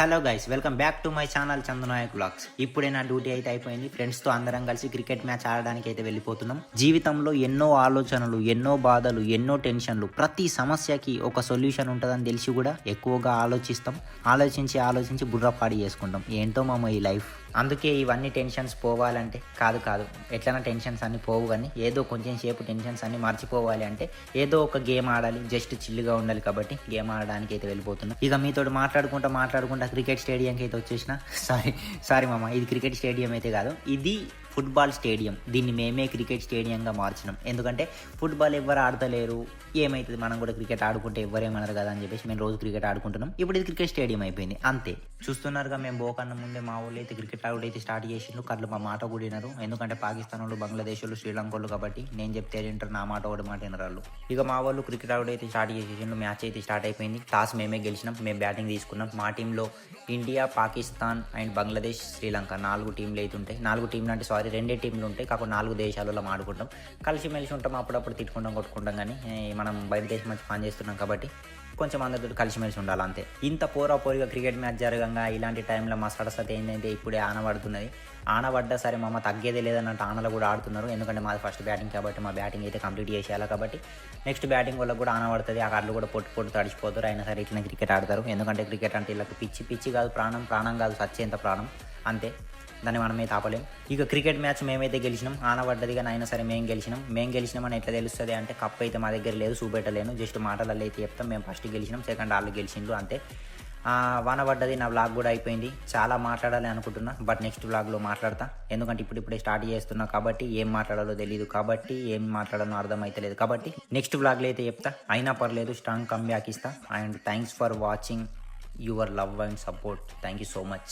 Hello guys, welcome back to my channel Chandu Nayak vlogs. ఇప్పుడే నా duty అయితే అయిపోయింది. ఫ్రెండ్స్తో అందరం కలిసి క్రికెట్ మ్యాచ్ ఆడడానికి అయితే వెళ్ళిపోతున్నాం. జీవితంలో ఎన్నో ఆలోచనలు, ఎన్నో బాధలు, ఎన్నో టెన్షన్లు, ప్రతి సమస్యకి ఒక సొల్యూషన్ ఉంటుందని తెలిసి కూడా ఎక్కువగా ఆలోచిస్తాం. ఆలోచించి బుర్రపాడి చేసుకుంటాం. ఏంటో మామ ఈ లైఫ్. అందుకే ఇవన్నీ టెన్షన్స్ పోవాలంటే కాదు ఎట్లైనా టెన్షన్స్ అన్ని పోవు, కానీ ఏదో కొంచెం సేపు టెన్షన్స్ అన్ని మర్చిపోవాలి అంటే ఏదో ఒక గేమ్ ఆడాలి, జస్ట్ చిల్లుగా ఉండాలి. కాబట్టి గేమ్ ఆడడానికి అయితే వెళ్ళిపోతున్నాం. ఇక మీతో మాట్లాడుకుంటా క్రికెట్ స్టేడియంకి అయితే వచ్చేసిన. సారీ మామ, ఇది క్రికెట్ స్టేడియం అయితే కాదు, ఇది ఫుట్బాల్ స్టేడియం. దీన్ని మేమే క్రికెట్ స్టేడియంగా మార్చినాం. ఎందుకంటే ఫుట్బాల్ ఎవరు ఆడతలేరు, ఏమవుతుంది మనం కూడా క్రికెట్ ఆడుకుంటే ఎవరేమన్నారు కదా అని చెప్పేసి మేము రోజు క్రికెట్ ఆడుకుంటున్నాం. ఇప్పుడు ఇది క్రికెట్ స్టేడియం అయిపోయింది అంతే. చూస్తున్నారుగా, మేము పోకన్నా ముందే మా ఊళ్ళో అయితే క్రికెట్ ఆడుడు అయితే స్టార్ట్ చేసిండ్రు. కళ్ళు మా మాట కూడా వినరు. ఎందుకంటే పాకిస్తాన్ వాళ్ళు, బంగ్లాదేశ్ వాళ్ళు, శ్రీలంక వాళ్ళు కాబట్టి నేను చెప్తే వింటారు, నా మాట ఒకటి మాట వినరు వాళ్ళు. ఇక మా వాళ్ళు క్రికెట్ ఆడుడు అయితే స్టార్ట్ చేసేసిండ్రు. మ్యాచ్ అయితే స్టార్ట్ అయిపోయింది. టాస్ మేమే గెలిచినాం. మేము బ్యాటింగ్ తీసుకున్నాం. మా టీంలో ఇండియా, పాకిస్తాన్ అండ్ బంగ్లాదేశ్, శ్రీలంక 4 టీంలు అయితే ఉంటాయి. 4 టీంలు అంటే సారీ 2 టీంలు ఉంటాయి. కాకపోతే 4 దేశాలలో ఆడుకుంటాం. కలిసిమెలిసి ఉంటాం. అప్పుడప్పుడు తిట్టుకుంటాం, కొట్టుకుంటాం. కానీ మనం బయట దేశం మంచి పని చేస్తున్నాం కాబట్టి కొంచెం అందరితో కలిసిమెలిసి ఉండాలి అంతే. ఇంత పోరిగా క్రికెట్ మ్యాచ్ జరగంగా ఇలాంటి టైంలో మా సడసత ఏంటంటే ఇప్పుడే ఆనబడుతున్నది. ఆనబడ్డా సరే మామ తగ్గేదే లేదన్నట్టు ఆనలు కూడా ఆడుతున్నారు. ఎందుకంటే మాది ఫస్ట్ బ్యాటింగ్ కాబట్టి మా బ్యాటింగ్ అయితే కంప్లీట్ చేసేయాలి. కాబట్టి నెక్స్ట్ బ్యాటింగ్ వాళ్ళకి కూడా ఆనబడుతుంది. ఆ కళ్ళు కూడా పొట్టు తడిచిపోతారు. అయినా సరే ఇట్లా క్రికెట్ ఆడతారు. ఎందుకంటే క్రికెట్ అంటే వీళ్ళకి పిచ్చి కాదు, ప్రాణం కాదు, సచ్చేంత ప్రాణం అంతే. దాన్ని మనమైతే ఆపలేం. ఇక క్రికెట్ మ్యాచ్ మేమైతే గెలిచినాం. ఆనబడ్డది కానీ అయినా సరే మేము గెలిచినామని ఎట్లా తెలుస్తుంది అంటే కప్ అయితే మా దగ్గర లేదు, చూపెట్టలేను. జస్ట్ మాటలలో అయితే చెప్తాం. మేము ఫస్ట్ గెలిచినాం, సెకండ్ వాళ్ళు గెలిచిండ్రు అంతే. వానబడ్డది. నా వ్లాగ్ కూడా అయిపోయింది. చాలా మాట్లాడాలి అనుకుంటున్నా, బట్ నెక్స్ట్ వ్లాగ్లో మాట్లాడతా. ఎందుకంటే ఇప్పుడే స్టార్ట్ చేస్తున్నా కాబట్టి ఏం మాట్లాడాలో తెలియదు, కాబట్టి ఏం మాట్లాడాలో అర్థమైతలేదు. కాబట్టి నెక్స్ట్ వ్లాగ్లో అయితే చెప్తా. అయినా పర్లేదు, స్ట్రాంగ్ కమ్ బ్యాక్ ఇస్తా. And thanks for watching, your love and support. Thank you so much.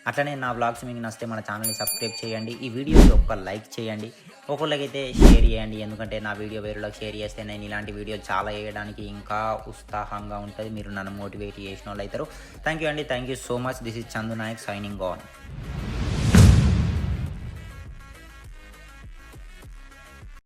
అట్లనే నా వ్లాగ్స్ మీకు నచ్చితే మన ఛానల్ని సబ్స్క్రైబ్ చేయండి. ఈ వీడియోకి ఒక లైక్ చేయండి, ఒకళ్ళకైతే షేర్ చేయండి. ఎందుకంటే నా వీడియో వేరేలోకి షేర్ చేస్తే నేను ఇలాంటి వీడియో చాలా వేయడానికి ఇంకా ఉత్సాహంగా ఉంటుంది. మీరు నన్ను మోటివేట్ చేసిన వాళ్ళు అవుతారు. థ్యాంక్ యూ అండి. Thank you so much. This is Chandu Nayak signing on.